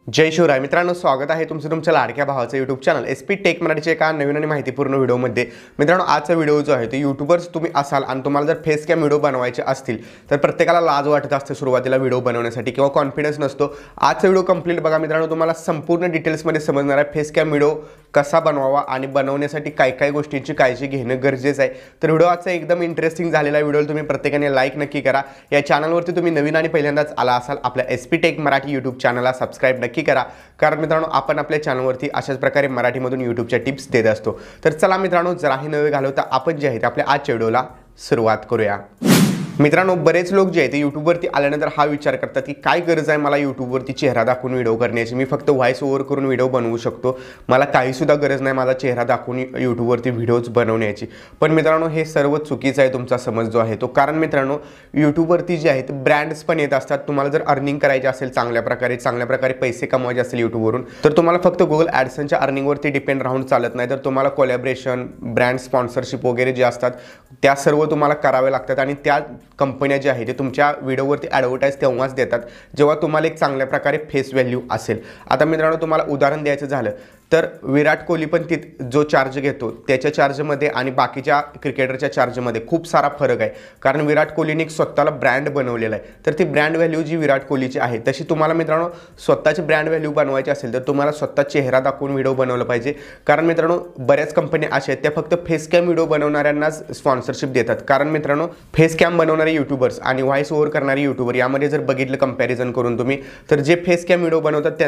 जय शिवराय मित्रांनो, स्वागत आहे तुमच्या लाडक्या भावाचं यूट्यूब चॅनल SP टेक मराठीचे एका नवीन आणि माहितीपूर्ण व्हिडिओमध्ये। मित्रांनो, आजचा व्हिडिओ जो आहे तो यूट्यूबर्स तुम्ही असाल आणि तुम्हाला जर फेस कॅम व्हिडिओ बनवायचे असतील तर प्रत्येकाला लाज वाटत असते सुरुवातीला व्हिडिओ बनवण्यासाठी किंवा कॉन्फिडन्स नसतो। आजचा व्हिडिओ कंप्लीट बघा मित्रांनो, तुम्हाला संपूर्ण डिटेल्समध्ये समजणार आहे फेस कॅम व्हिडिओ कसा बनवावा आणि बनवण्यासाठी काय काय गोष्टींची काळजी घेणं गरजेचं आहे। तर व्हिडिओ आजचा एकदम इंटरेस्टिंग झालेला व्हिडिओ तुम्ही प्रत्येकाने लाईक नक्की करा। या चॅनलवरती तुम्ही नवीन आणि पहिल्यांदाच आला असाल आपल्या SP टेक मराठी यूट्यूब चॅनलला सबस्क्राइब नक्की करा, कारण मित्रांनो आपण आपल्या चॅनलवरती अशाच प्रकारे मराठीमधून यूट्यूबच्या टिप्स देत असतो। तर चला मित्रांनो, जराही नवे घालवता आपण जे आहे ते आपल्या आजच्या व्हिडिओला सुरुवात करूया। मित्रांनो, बरेच लोक जे आहेत ते यूट्यूबवरती आल्यानंतर हा विचार करतात की काय गरज आहे मला यूट्यूबवरती चेहरा दाखवून व्हिडिओ करण्याची, मी फक्त व्हॉइस ओव्हर करून व्हिडिओ बनवू शकतो, मला काहीसुद्धा गरज नाही माझा चेहरा दाखवून यूट्यूबवरती व्हिडिओज बनवण्याची। पण मित्रांनो, हे सर्व चुकीचं आहे तुमचा समज जो आहे तो। कारण मित्रांनो, यूट्यूबवरती जे आहेत ब्रँड्स पण येत असतात। तुम्हाला जर अर्निंग करायची असेल चांगल्या प्रकारे पैसे कमवायचे असेल यूट्यूबवरून, तर तुम्हाला फक्त गुगल ॲडसनच्या अर्निंगवरती डिपेंड राहून चालत नाही, तर तुम्हाला कोलॅबरेशन, ब्रँड स्पॉन्सरशिप वगैरे जे असतात त्या सर्व तुम्हाला करावे लागतात आणि त्या कंपन्या ज्या आहेत ते तुमच्या व्हिडिओवरती ॲडव्हर्टाईज तेव्हाच देतात जेव्हा तुम्हाला एक चांगल्या प्रकारे फेस व्हॅल्यू असेल। आता मित्रांनो, तुम्हाला उदाहरण द्यायचं झालं तर विराट कोहली पण जो चार्ज घेतो त्याच्या चार्जमध्ये आणि बाकीच्या क्रिकेटरच्या चार्जमध्ये खूप सारा फरक आहे। कारण विराट कोहलीने एक स्वतःला ब्रँड बनवलेला आहे, तर ती ब्रँड व्हॅल्यू जी विराट कोहलीची आहे तशी तुम्हाला मित्रांनो स्वतःची ब्रँड व्हॅल्यू बनवायची असेल तर तुम्हाला स्वतः चेहरा दाखवून व्हिडिओ बनवलं पाहिजे। कारण मित्रांनो, बऱ्याच कंपन्या अशा आहेत त्या फक्त फेस कॅम व्हिडिओ बनवणाऱ्यांनाच स्पॉन्सरशिप देतात। कारण मित्रांनो, फेस कॅम बनवणारे यूट्यूबर्स आणि व्हॉइस ओव्हर करणारे यूट्यूबर यामध्ये जर बघितलं कंपॅरिझन करून तुम्ही, तर जे फेस कॅम व्हिडिओ बनवतात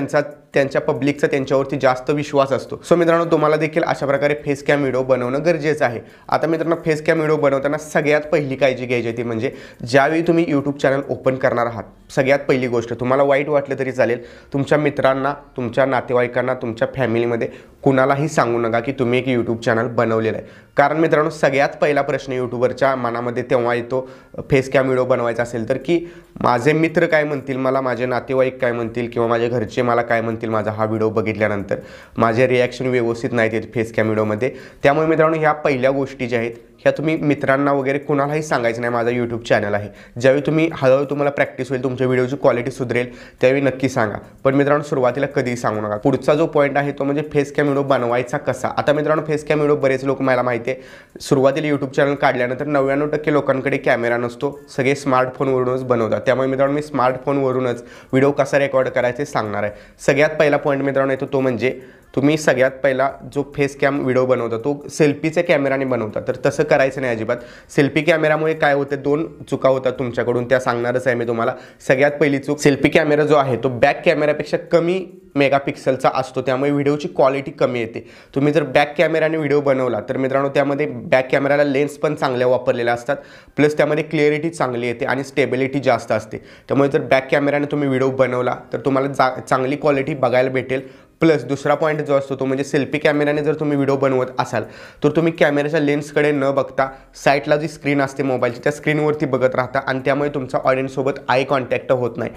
त्यांच्या पब्लिकचा त्यांच्यावरती जास्त विश्वास असतो। सो मित्रांनो, तुम्हाला देखील अशा प्रकारे फेस कॅम व्हिडिओ बनवणं गरजेचं आहे। आता मित्रांनो, फेस कॅम व्हिडिओ बनवताना सगळ्यात पहिली काळजी घ्यायची ती म्हणजे ज्यावेळी तुम्ही यूट्यूब चॅनल ओपन करणार आहात, सगळ्यात पहिली गोष्ट, तुम्हाला वाईट वाटलं तरी चालेल, तुमच्या मित्रांना, तुमच्या नातेवाईकांना, तुमच्या फॅमिलीमध्ये कुणालाही सांगू नका की तुम्ही एक यूट्यूब चॅनल बनवलेलं आहे। कारण मित्रांनो, सगळ्यात पहिला प्रश्न यूट्यूबरच्या मनामध्ये तेव्हा येतो फेस कॅम व्हिडिओ बनवायचा असेल तर की माझे मित्र काय म्हणतील, मला माझे नातेवाईक काय म्हणतील किंवा माझे घरचे मला काय म्हणतील माझा हा व्हिडिओ बघितल्यानंतर, माझे रिॲक्शन व्यवस्थित नाहीत येत फेस कॅम व्हिडिओमध्ये। त्यामुळे मित्रांनो, ह्या पहिल्या गोष्टी ज्या आहेत ह्या तुम्ही मित्रांना वगैरे कुणालाही सांगायचं नाही माझा यूट्यूब चॅनल आहे। ज्यावेळी तुम्ही हळूहळू तुम्हाला प्रॅक्टिस होईल, तुमच्या व्हिडिओची क्वालिटी सुधरेल, त्यावेळी नक्की सांगा। पण मित्रांनो, सुरुवातीला कधीही सांगू नका। पुढचा जो पॉईंट आहे तो म्हणजे फेस कॅम व्हिडिओ बनवायचा कसा। आता मित्रांनो, फेस कॅम व्हिडिओ बरेच लोक, मला माहिती आहे, सुरुवातीला यूट्यूब चॅनल काढल्यानंतर 99% लोकांकडे कॅमेरा नसतो, सगळे स्मार्टफोनवरूनच बनवतात। त्यामुळे मित्रांनो, मी स्मार्टफोनवरूनच व्हिडिओ कसा रेकॉर्ड करायचे सांगणार आहे। सगळ्यात पहिला पॉईंट मित्रांनो येतो तो म्हणजे तुम्ही सगळ्यात पहिला जो फेस कॅम व्हिडिओ बनवता तो सेल्फीच्या कॅमेराने बनवता, तर तसं करायचं नाही अजिबात। सेल्फी कॅमेरामुळे काय होतं, दोन चुका होतात तुमच्याकडून, त्या सांगणारच आहे मी तुम्हाला। सगळ्यात पहिली चूक, सेल्फी कॅमेरा जो आहे तो बॅक कॅमेरापेक्षा कमी मेगापिक्सलचा असतो, त्यामुळे व्हिडिओची क्वालिटी कमी येते। तुम्ही जर बॅक कॅमेराने व्हिडिओ बनवला तर मित्रांनो त्यामध्ये बॅक कॅमेराला लेन्स पण चांगल्या वापरलेल्या असतात, प्लस त्यामध्ये क्लिअरिटी चांगली येते आणि स्टेबिलिटी जास्त असते। त्यामुळे जर बॅक कॅमेराने तुम्ही व्हिडिओ बनवला तर तुम्हाला चांगली क्वालिटी बघायला भेटेल। प्लस दुसरा पॉईंट जो असतो तो म्हणजे सेल्फी कॅमेराने जर तुम्ही व्हिडिओ बनवत असाल तर तुम्ही कॅमेऱ्याच्या लेन्सकडे न बघता साईडला जी स्क्रीन असते मोबाईलची त्या स्क्रीनवरती बघत राहता आणि त्यामुळे तुमचा ऑडियन्ससोबत आय कॉन्टॅक्ट होत नाही।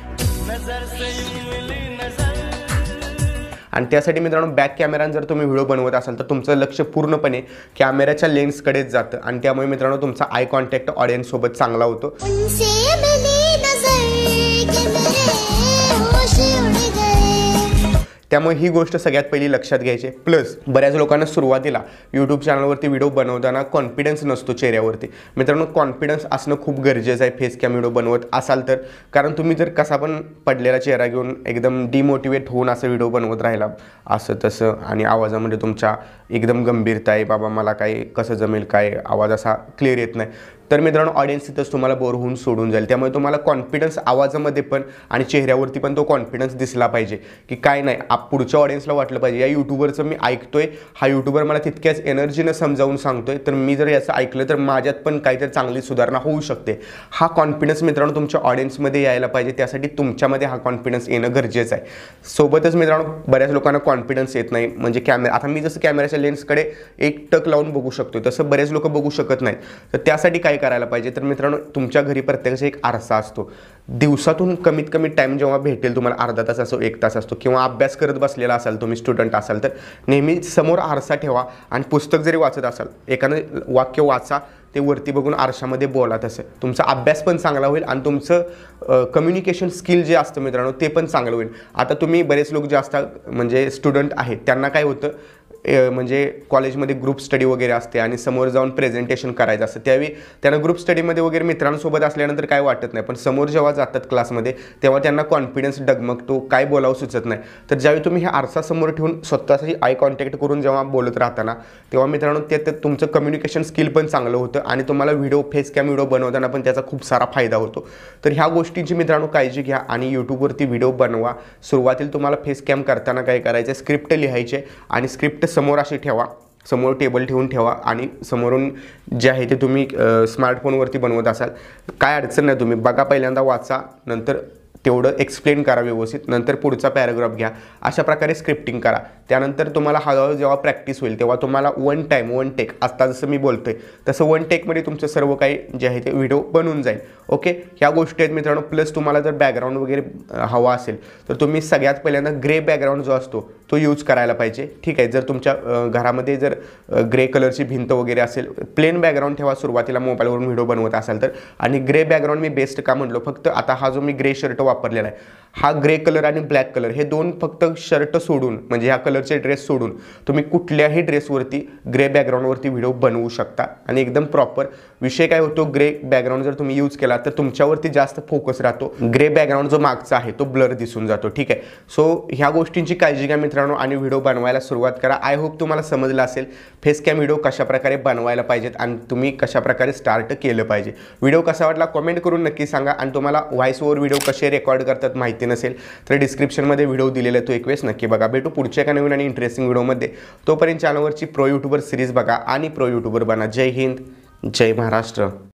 आणि त्यासाठी मित्रांनो, बॅक कॅमेराने जर तुम्ही व्हिडिओ बनवत असाल तर तुमचं लक्ष पूर्णपणे कॅमेऱ्याच्या लेन्सकडेच जातं आणि त्यामुळे मित्रांनो तुमचा आय कॉन्टॅक्ट ऑडियन्ससोबत चांगला होतो। त्यामुळे ही गोष्ट सगळ्यात पहिली लक्षात घ्यायची। प्लस बऱ्याच लोकांना सुरुवातीला यूट्यूब चॅनलवरती व्हिडिओ बनवताना कॉन्फिडन्स नसतो चेहऱ्यावरती। मित्रांनो, कॉन्फिडन्स असणं खूप गरजेचं आहे फेस कॅम व्हिडिओ बनवत असाल तर। कारण तुम्ही जर कसा पण पडलेला चेहरा घेऊन एकदम डिमोटिवेट होऊन असं व्हिडिओ बनवत राहिला असं तसं आणि आवाजामध्ये तुमच्या एकदम गंभीरता आहे, बाबा मला काय कसं जमेल, काय आवाज असा क्लिअर येत नाही, तर मित्रांनो ऑडियन्स तिथंच तुम्हाला बोर होऊन सोडून जाईल। त्यामुळे तुम्हाला कॉन्फिडन्स आवाजामध्ये पण आणि चेहऱ्यावरती पण तो कॉन्फिडन्स दिसला पाहिजे की काय नाही, पुढच्या ऑडियन्सला वाटलं पाहिजे या यूट्यूबरचं मी ऐकतोय, हा यूट्यूबर मला तितक्याच एनर्जीनं समजावून सांगतोय, तर मी जर याचं ऐकलं तर माझ्यात पण काहीतरी चांगली सुधारणा होऊ शकते। हा कॉन्फिडन्स मित्रांनो तुमच्या ऑडियन्समध्ये यायला पाहिजे, त्यासाठी तुमच्यामध्ये हा कॉन्फिडन्स येणं गरजेचं आहे। सोबतच मित्रांनो, बऱ्याच लोकांना कॉन्फिडन्स येत नाही, म्हणजे कॅमेरा, आता मी जसं कॅमेऱ्याच्या लेन्सकडे एक टक लावून बघू शकतो तसं बरेच लोक बघू शकत नाहीत। तर त्यासाठी काय करायला पाहिजे, तर मित्रांनो तुमच्या घरी प्रत्येकाचा एक आरसा असतो। दिवसातून कमीत कमी टाइम जेव्हा भेटेल तुम्हाला, अर्धा तास असो, 1 तास असतो, किंवा अभ्यास करत बसलेला असाल तुम्ही, स्टुडंट असाल तर नेहमी समोर आरसा ठेवा आणि पुस्तक जरी वाचत असाल एखादं वाक्य वाचा ते वरती बघून आरशामध्ये बोला. तसं तुमचा अभ्यास पण चांगला होईल आणि तुमचं कम्युनिकेशन स्किल जे असतं मित्रांनो ते पण चांगलं होईल. आता तुम्ही बरेच लोक जे असतात म्हणजे स्टुडंट आहेत त्यांना काय होतं म्हणजे कॉलेजमध्ये ग्रुप स्टडी वगैरे असते आणि समोर जाऊन प्रेझेंटेशन करायचं असतं. त्यावेळी त्यांना ग्रुप स्टडीमध्ये वगैरे मित्रांसोबत असल्यानंतर काय वाटत नाही, पण समोर जेव्हा जातात क्लासमध्ये तेव्हा त्यांना कॉन्फिडन्स डगमगतो, काय बोलावं सुचत नाही. तर ज्यावेळी तुम्ही हे आरसा समोर ठेवून स्वतःची आय कॉन्टॅक्ट करून जेव्हा बोलत राहताना तेव्हा मित्रांनो ते तुमचं कम्युनिकेशन स्किल पण चांगलं होतं आणि तुम्हाला फेस कॅम व्हिडिओ बनवताना पण त्याचा खूप सारा फायदा होतो. तर ह्या गोष्टींची मित्रांनो काळजी घ्या आणि यूट्यूबवरती व्हिडिओ बनवा. सुरुवातीला तुम्हाला फेस कॅम करताना काय करायचं, स्क्रिप्ट लिहायचे आणि स्क्रिप्ट समोर अशी ठेवा, समोर टेबल ठेवून ठेवा आणि समोरून जे आहे ते तुम्ही स्मार्टफोनवरती बनवत असाल काय अडचण नाही. तुम्ही बघा, पहिल्यांदा वाचा, नंतर तेवढं एक्सप्लेन करा व्यवस्थित, नंतर पुढचा पॅराग्राफ घ्या. अशा प्रकारे स्क्रिप्टिंग करा. त्यानंतर तुम्हाला हळूहळू जेव्हा प्रॅक्टिस होईल तेव्हा तुम्हाला वन टेक, आता जसं मी बोलतोय तसं वन टेकमध्ये तुमचं सर्व काही जे आहे ते व्हिडिओ बनून जाईल. ओके, ह्या गोष्टी आहेत मित्रांनो. प्लस तुम्हाला जर बॅकग्राऊंड वगैरे हवा असेल तर तुम्ही सगळ्यात पहिल्यांदा ग्रे बॅकग्राऊंड जो असतो तो यूज करायला पाहिजे. ठीक आहे, जर तुमच्या घरामध्ये जर ग्रे कलरची भिंत वगैरे असेल, प्लेन बॅकग्राऊंड ठेवा सुरुवातीला मोबाईलवरून व्हिडिओ बनवत असाल तर. आणि ग्रे बॅकग्राऊंड मी बेस्ट का म्हणलो, फक्त आता हा जो मी ग्रे शर्ट वापरलेला आहे हा ग्रे कलर आणि ब्लॅक कलर हे दोन फक्त शर्ट सोडून म्हणजे ह्या कलरचे ड्रेस सोडून तुम्ही कुठल्याही ड्रेसवरती ग्रे बॅकग्राऊंडवरती व्हिडिओ बनवू शकता आणि एकदम प्रॉपर. विषय काय होतो, ग्रे बॅकग्राऊंड जर तुम्ही यूज केला तर तुमच्यावरती जास्त फोकस राहतो. ग्रे बॅकग्राऊंड जो मागचा आहे तो ब्लर दिसून जातो. ठीक आहे, सो ह्या गोष्टींची काळजी घ्या मित्रांनो आणि व्हिडिओ बनवायला सुरुवात करा. आय होप तुम्हाला समजलं असेल फेस कॅम व्हिडिओ कशाप्रकारे बनवायला पाहिजेत आणि तुम्ही कशाप्रकारे स्टार्ट केलं पाहिजे. व्हिडिओ कसा वाटला कमेंट करून नक्की सांगा आणि तुम्हाला व्हॉइस ओव्हर व्हिडिओ कसे रेकॉर्ड करतात माहिती नसेल तर डिस्क्रिप्शनमध्ये व्हिडिओ दिलेला आहे, तो एक वेळेस नक्की बघा. भेटू पुढच्या एका नवीन आणि इंटरेस्टिंग व्हिडिओमध्ये. तोपर्यंत चॅनलवरची प्रो यूट्यूबर सिरीज बघा आणि प्रो यूट्यूबर बना. जय हिंद, जय महाराष्ट्र.